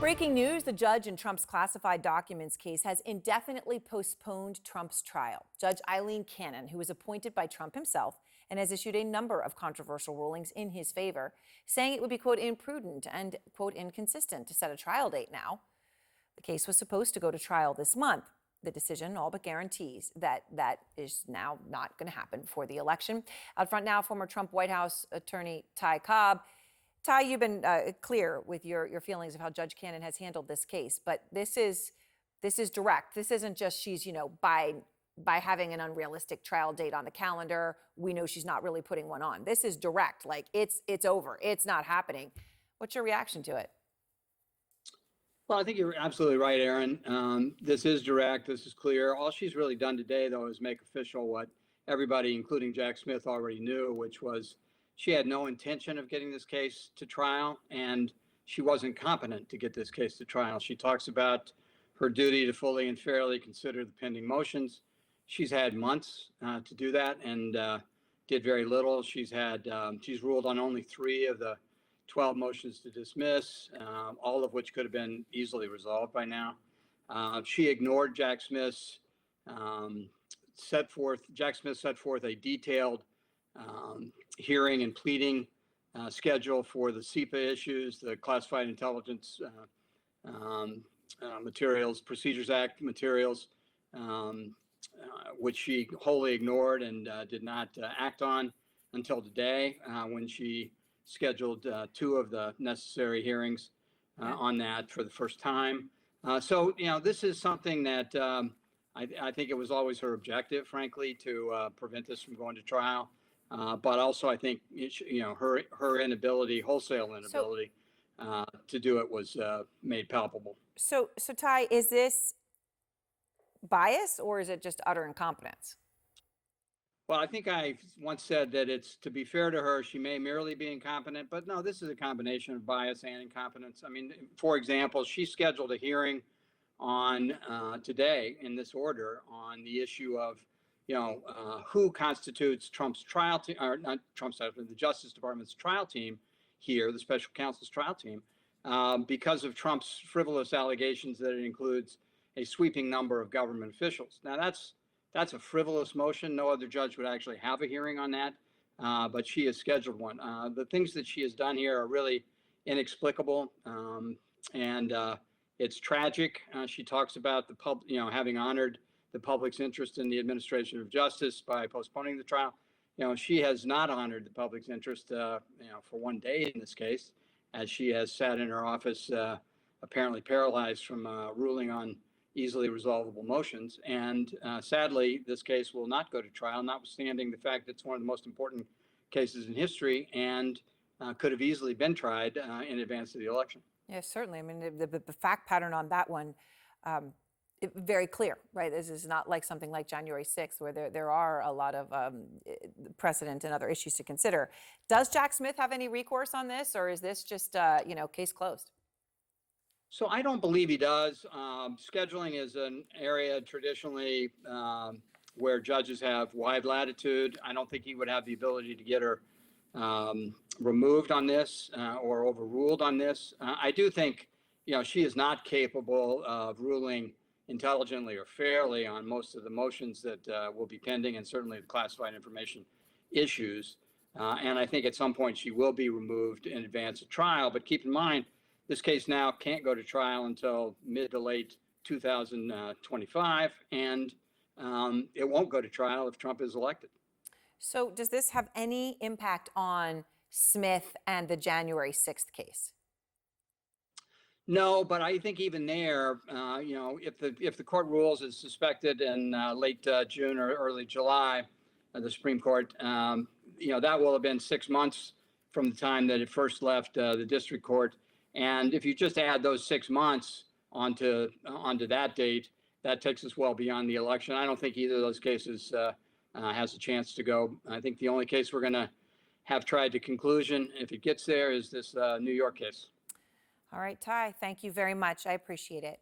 Breaking news, the judge in Trump's classified documents case has indefinitely postponed Trump's trial. Judge Aileen Cannon, who was appointed by Trump himself and has issued a number of controversial rulings in his favor, saying it would be, quote, imprudent and, quote, inconsistent to set a trial date now. The case was supposed to go to trial this month. The decision all but guarantees that that is now not going to happen before the election. Out front now, former Trump White House attorney Ty Cobb. Ty, you've been clear with your feelings of how Judge Cannon has handled this case, but this is direct. This isn't just she's, by having an unrealistic trial date on the calendar, we know she's not really putting one on. This is direct, like it's over. It's not happening. What's your reaction to it? Well, I think you're absolutely right, Aaron. This is direct. This is clear. All she's really done today, though, is make official what everybody, including Jack Smith, already knew, which was she had no intention of getting this case to trial, and she wasn't competent to get this case to trial. She talks about her duty to fully and fairly consider the pending motions. She's had months to do that and did very little. She's ruled on only 3 of the 12 motions to dismiss, all of which could have been easily resolved by now. She ignored Jack Smith's Jack Smith set forth a detailed hearing and pleading schedule for the CIPA issues, the Classified Intelligence Materials, Procedures Act materials, which she wholly ignored and did not act on until today when she scheduled 2 of the necessary hearings on that for the first time. So, this is something that I think it was always her objective, frankly, to prevent this from going to trial. But also, I think, her inability, wholesale inability to do it was made palpable. So Ty, is this bias or is it just utter incompetence? Well, I think I once said that it's, to be fair to her, she may merely be incompetent, but no, this is a combination of bias and incompetence. I mean, for example, she scheduled a hearing on today in this order on the issue of, who constitutes Trump's trial team, or not Trump's, the Justice Department's trial team here, the special counsel's trial team, because of Trump's frivolous allegations that it includes a sweeping number of government officials. Now, that's a frivolous motion. No other judge would actually have a hearing on that, but she has scheduled one. The things that she has done here are really inexplicable, and it's tragic. She talks about the having honored the public's interest in the administration of justice by postponing the trial. She has not honored the public's interest, for one day in this case, as she has sat in her office, apparently paralyzed from ruling on easily resolvable motions. And sadly, this case will not go to trial, notwithstanding the fact that it's one of the most important cases in history and could have easily been tried in advance of the election. Yes, certainly. I mean, the fact pattern on that one, very clear, right? This is not like something like January 6th, where there are a lot of precedent and other issues to consider. Does Jack Smith have any recourse on this, or is this just, case closed? So I don't believe he does. Scheduling is an area traditionally where judges have wide latitude. I don't think he would have the ability to get her removed on this or overruled on this. I do think, she is not capable of ruling intelligently or fairly on most of the motions that will be pending, and certainly the classified information issues. And I think at some point she will be removed in advance of trial. But keep in mind, this case now can't go to trial until mid to late 2025, and it won't go to trial if Trump is elected. So does this have any impact on Smith and the January 6th case? No, but I think even there, if the court rules as suspected in late June or early July, the Supreme Court, that will have been 6 months from the time that it first left the district court. And if you just add those 6 months onto that date, that takes us well beyond the election. I don't think either of those cases has a chance to go. I think the only case we're going to have tried to conclusion, if it gets there, is this New York case. All right, Ty, thank you very much. I appreciate it.